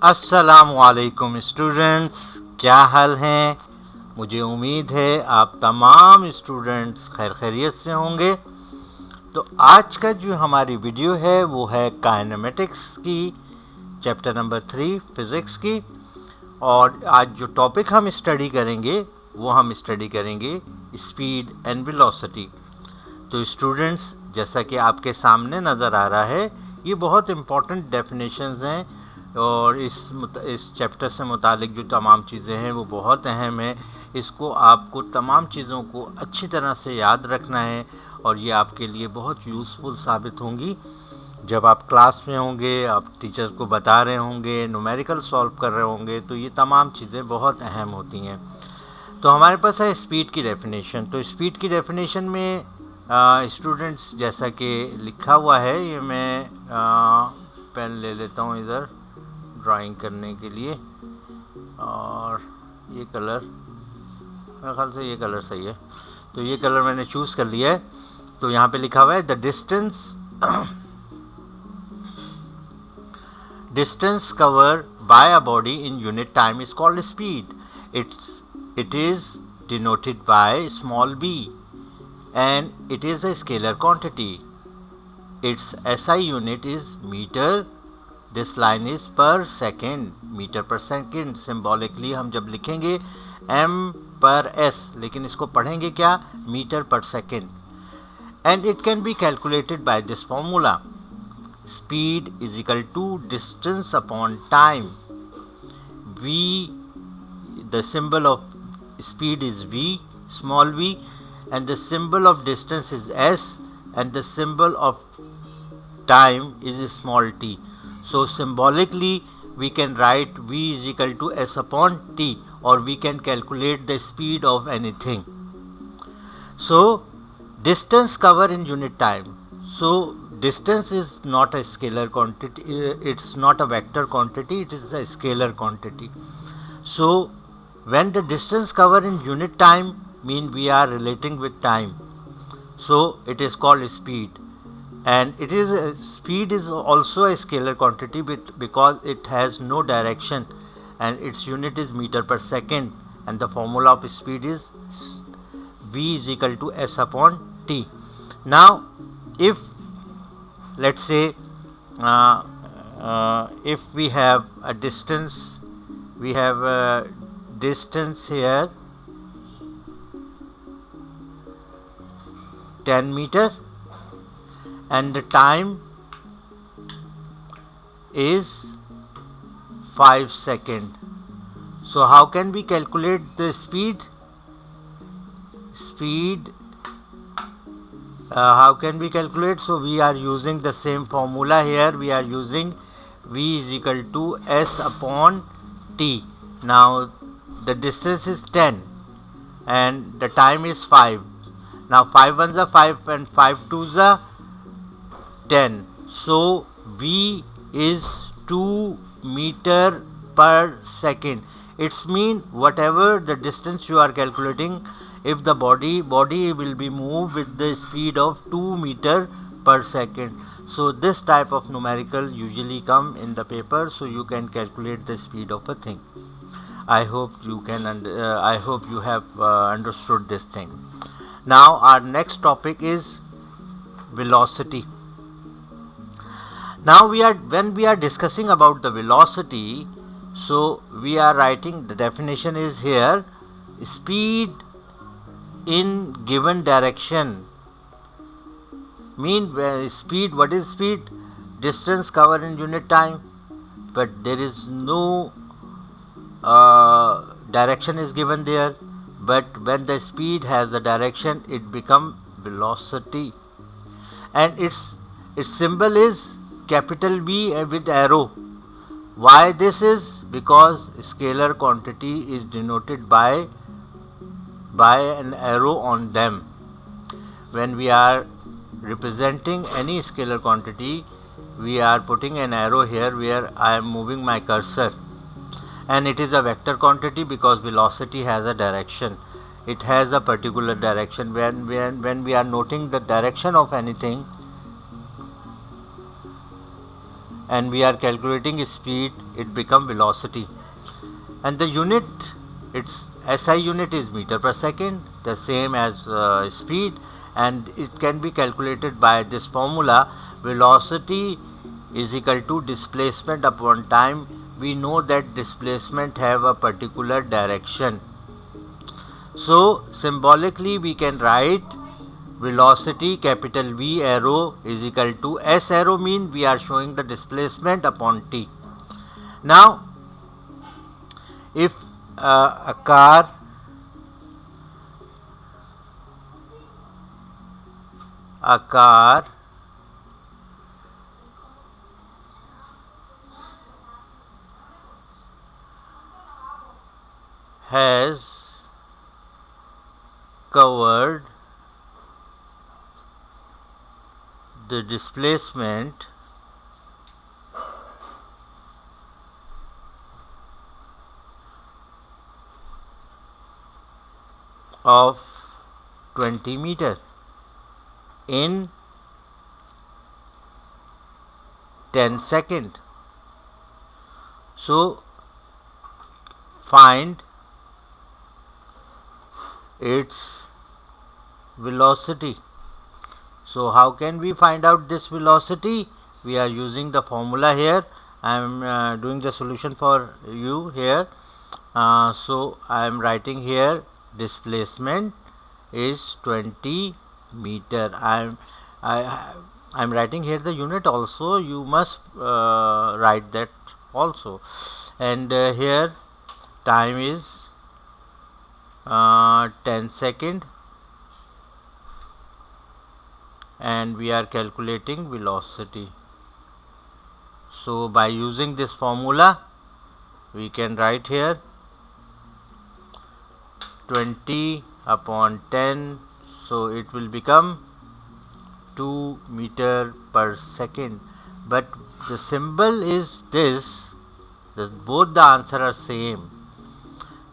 अस्सलामुअलैकुम स्टूडेंट्स, क्या हाल हैं। मुझे उम्मीद है आप तमाम स्टूडेंट्स खैर खैरियत से होंगे। तो आज का जो हमारी वीडियो है वो है काइनेमेटिक्स की, चैप्टर नंबर 3 फिज़िक्स की। और आज जो टॉपिक हम स्टडी करेंगे वो हम स्टडी करेंगे स्पीड एंड वेलोसिटी। तो स्टूडेंट्स, जैसा कि आपके सामने नज़र आ रहा है, ये बहुत इम्पॉर्टेंट डेफिनेशंस हैं और इस चैप्टर से मुतालिक जो तमाम चीज़ें हैं वो बहुत अहम है। इसको आपको तमाम चीज़ों को अच्छी तरह से याद रखना है और ये आपके लिए बहुत यूज़फुल साबित होंगी। जब आप क्लास में होंगे, आप टीचर्स को बता रहे होंगे, न्यूमेरिकल सॉल्व कर रहे होंगे, तो ये तमाम चीज़ें बहुत अहम होती हैं। तो हमारे पास है स्पीड की डेफिनेशन। तो स्पीड की डेफिनेशन में स्टूडेंट्स, जैसा कि लिखा हुआ है, ये मैं पेन ले लेता हूँ इधर ड्राइंग करने के लिए। और ये कलर, मेरे ख्याल से ये कलर सही है, तो ये कलर मैंने चूज़ कर लिया है। तो यहाँ पे लिखा हुआ है the distance cover by a body in unit time is called speed. It is denoted by small b and it is a scalar quantity. Its SI unit is meter. This line is per second, meter per second. Symbolically हम जब लिखेंगे m पर s, लेकिन इसको पढ़ेंगे क्या, metre पर second. And it can be calculated by this formula. Speed is equal to distance upon time. V, the symbol of speed is v, small v, and the symbol of distance is s, and the symbol of time is small t. So symbolically we can write v is equal to s upon t, or we can calculate the speed of anything. So distance cover in unit time. So distance is not a scalar quantity, it's not a vector quantity, it is a scalar quantity. So when the distance cover in unit time mean we are relating with time, so it is called speed. And it is speed is also a scalar quantity because it has no direction and its unit is meter per second, and the formula of speed is v is equal to s upon t. Now if let's say if we have a distance, we have a distance here 10 meter and the time is 5 second. So how can we calculate the speed? How can we calculate? So we are using the same formula here. We are using v is equal to s upon t. Now the distance is 10 and the time is 5. Now 5 ones are 5 and 5 twos are 10. So v is 2 meter per second. It's mean whatever the distance you are calculating, if the body will be moved with the speed of 2 meter per second. So this type of numerical usually come in the paper, so you can calculate the speed of a thing. I hope you have understood this thing. Now our next topic is velocity. Now when we are discussing about the velocity, so we are writing, the definition is here, speed in given direction. Speed, what is speed? Distance covered in unit time, but there is no direction is given there. But when the speed has the direction, it become velocity, and its symbol is capital V with arrow. Why this is? Because scalar quantity is denoted by an arrow on them. When we are representing any scalar quantity, we are putting an arrow here where I am moving my cursor, and it is a vector quantity because velocity has a direction. It has a particular direction. When we are noting the direction of anything, and we are calculating speed, it become velocity. And the unit, its SI unit is meter per second, the same as speed, and it can be calculated by this formula: velocity is equal to displacement upon time. We know that displacement have a particular direction, so symbolically we can write velocity capital V arrow is equal to S arrow, mean we are showing the displacement upon t. Now if a car has covered the displacement of 20 meter in 10 seconds. So find its velocity. So how can we find out this velocity? We are using the formula here. I am doing the solution for you here. So I am writing here displacement is 20 meter. I am writing here the unit also. You must write that also. And here time is 10 second, and we are calculating velocity. So by using this formula we can write here 20 upon 10, so it will become 2 meter per second. But the symbol is this, both the answer are same.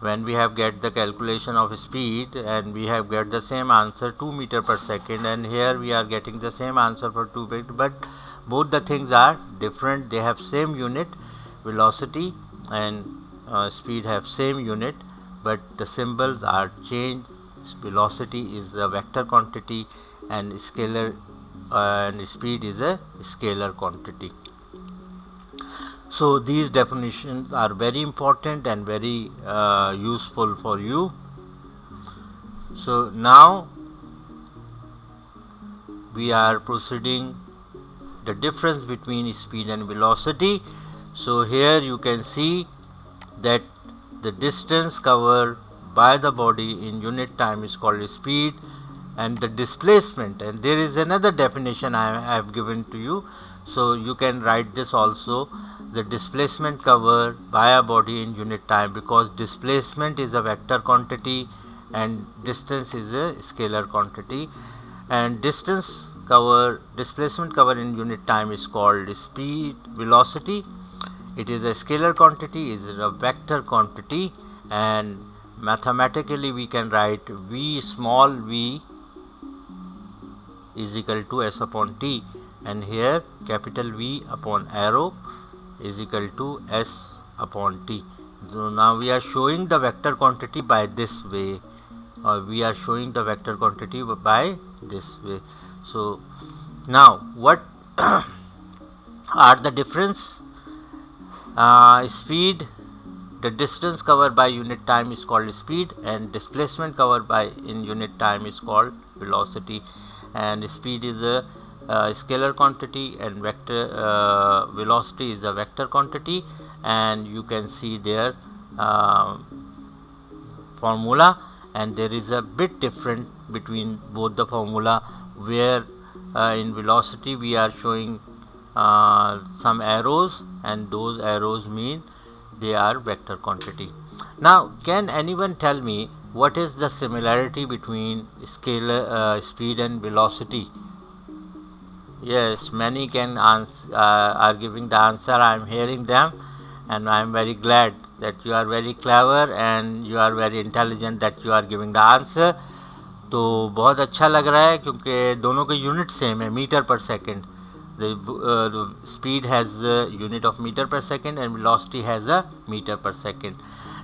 When we have get the calculation of speed, and we have get the same answer 2 meter per second, and here we are getting the same answer for 2 meter, but both the things are different. They have same unit, velocity and speed have same unit, but the symbols are changed. Velocity is a vector quantity and scalar and speed is a scalar quantity. So these definitions are very important and very useful for you. So now we are proceeding the difference between speed and velocity. So here you can see that the distance covered by the body in unit time is called speed, and the displacement, and there is another definition I have given to you, so you can write this also: the displacement covered by a body in unit time, because displacement is a vector quantity and distance is a scalar quantity, and displacement covered in unit time is called speed. Velocity, it is a scalar quantity, is a vector quantity, and mathematically we can write v small v is equal to s upon t, and here capital V upon arrow is equal to s upon t. So now we are showing the vector quantity by this way, or we are showing the vector quantity by this way. So now what are the difference? Speed, the distance covered by unit time is called speed, and displacement covered by in unit time is called velocity. And speed is a scalar quantity, and vector velocity is a vector quantity, and you can see their formula, and there is a bit different between both the formula, where in velocity we are showing some arrows, and those arrows mean they are vector quantity. Now can anyone tell me what is the similarity between scalar speed and velocity? Yes, many can answer, are giving the answer. I am hearing them, and I am very glad that you are very clever and you are very intelligent that you are giving the answer. तो बहुत अच्छा लग रहा है क्योंकि दोनों के unit same है, मीटर पर second. The speed has the unit of meter per second and velocity has a meter per second.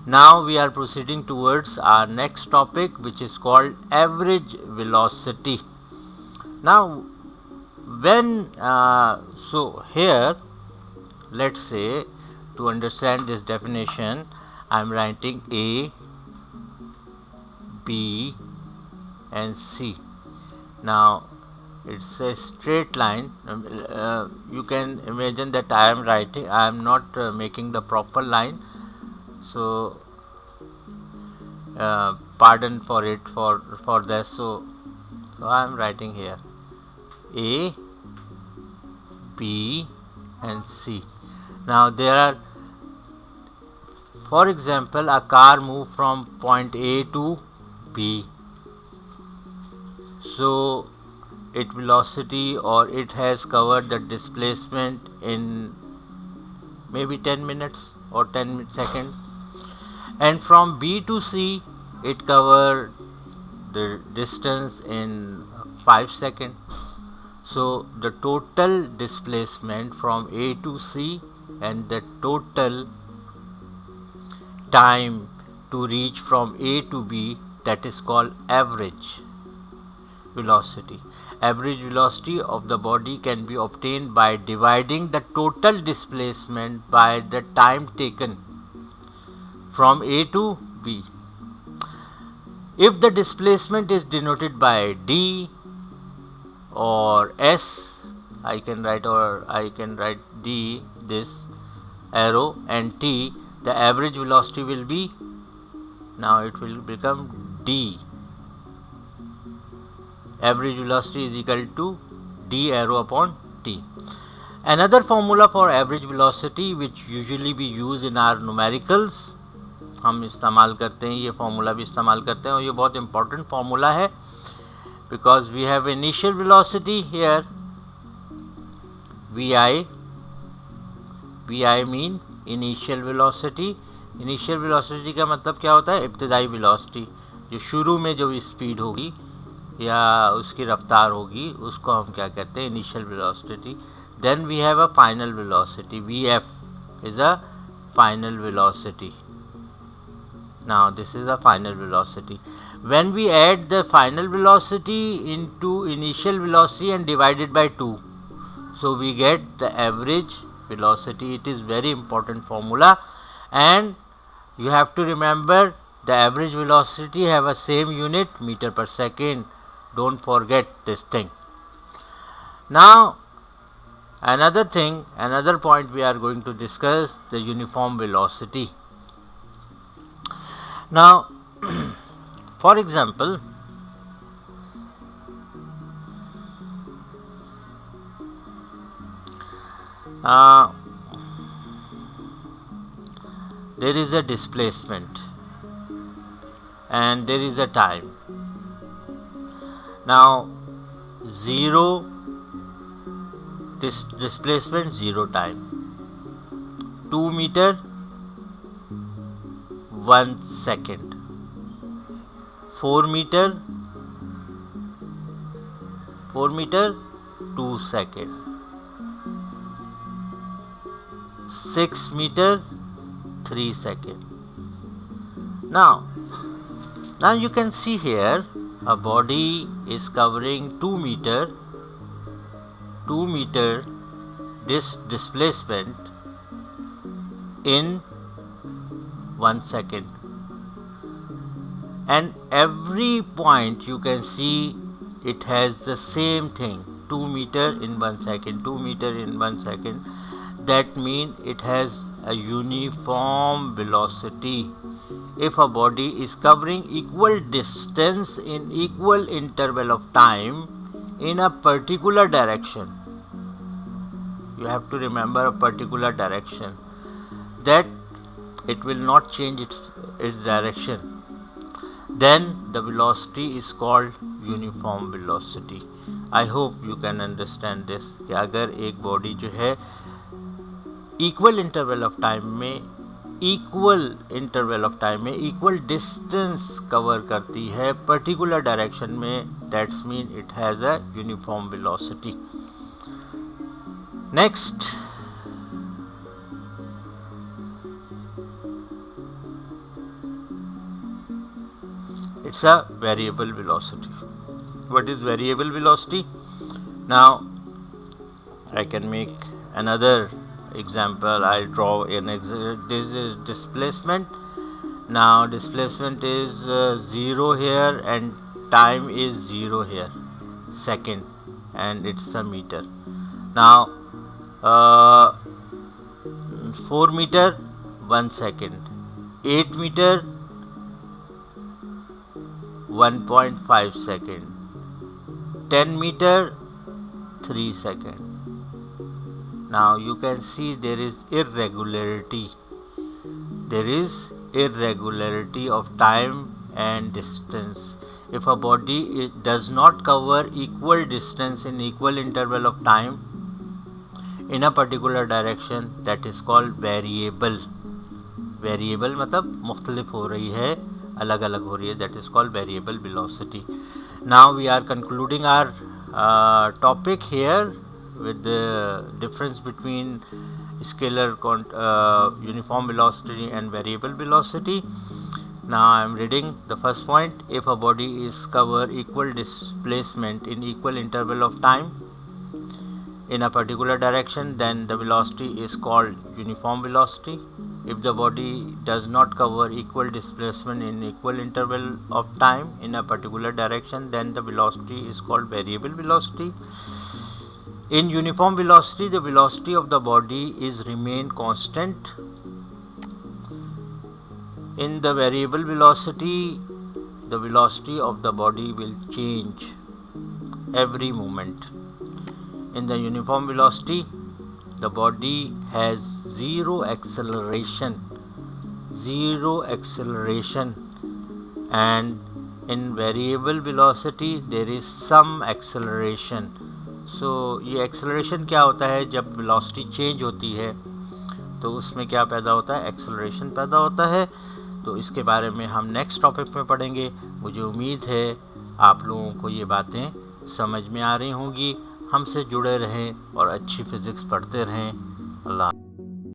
Now we are proceeding towards our next topic, which is called average velocity. Now when so here, let's say, to understand this definition, I am writing A, B and C. Now it's a straight line. You can imagine that I am not making the proper line, so pardon for it for this. So I am writing here A, B and C. Now there are, for example, a car move from point A to B, so its velocity, or it has covered the displacement in maybe 10 minutes or 10 seconds, and from B to C it covered the distance in 5 seconds. So the total displacement from A to C and the total time to reach from A to B, that is called average velocity. Average velocity of the body can be obtained by dividing the total displacement by the time taken from A to B. If the displacement is denoted by D or S, I can write D, this arrow, and T, the average velocity will be, now it will become D. Average velocity is equal to D arrow upon T. Another formula for average velocity which usually we use in our numericals, हम इस्तेमाल करते हैं, ये formula भी इस्तेमाल करते हैं और ये बहुत इम्पोर्टेंट फार्मूला है, because we have initial velocity here, vi mean initial velocity. Initial velocity का मतलब क्या होता है? इब्तदाई velocity, जो शुरू में जो स्पीड होगी या उसकी रफ्तार होगी, उसको हम क्या कहते हैं? Initial velocity. Then we have a final velocity, vf is a final velocity. Now this is the final velocity. When we add the final velocity into initial velocity and divide it by 2, so we get the average velocity. It is very important formula, and you have to remember the average velocity have a same unit, meter per second. Don't forget this thing. Now another point we are going to discuss, the uniform velocity. Now for example, there is a displacement and there is a time. Now 0 displacement, 0 time, 2 meter 1 second, 4 meter 2 second, 6 meter 3 second. Now you can see here a body is covering 2 meter displacement in 1 second, and every point you can see it has the same thing, 2 meter in 1 second, 2 meter in 1 second. That means it has a uniform velocity. If a body is covering equal distance in equal interval of time in a particular direction, you have to remember a particular direction, that it will not change its direction, then the velocity is called uniform velocity. I hope you can understand this, कि अगर एक body जो है equal interval of time में equal distance cover करती है particular direction में, that's mean it has a uniform velocity. Next, it's a variable velocity. What is variable velocity? Now I can make another example. I'll draw this is displacement. Now displacement is 0 here and time is 0 here, second, and it's a meter. Now 4 meter 1 second, 8 meter 1.5 second, 10 meter 3 second. Now you can see there is irregularity. There is irregularity of time and distance. If a body does not cover equal distance in equal interval of time in a particular direction, that is called variable. Variable मतलब मुख्तलिफ हो रही है, अलग अलग हो रही है, that is called variable velocity. Now we are concluding our topic here with the difference between scalar uniform velocity and variable velocity. Now I am reading the first point. If a body is cover equal displacement in equal interval of time in a particular direction, then the velocity is called uniform velocity. If the body does not cover equal displacement in equal interval of time in a particular direction, then the velocity is called variable velocity. In uniform velocity, the velocity of the body is remain constant. In the variable velocity, the velocity of the body will change every moment. In the uniform velocity, the body has zero acceleration, and in variable velocity there is some acceleration. So ये acceleration क्या होता है? जब velocity change होती है तो उसमें क्या पैदा होता है? acceleration पैदा होता है. तो इसके बारे में हम नेक्स्ट टॉपिक में पढ़ेंगे. मुझे उम्मीद है आप लोगों को ये बातें समझ में आ रही होंगी. हमसे जुड़े रहें और अच्छी फिज़िक्स पढ़ते रहें. अल्लाह.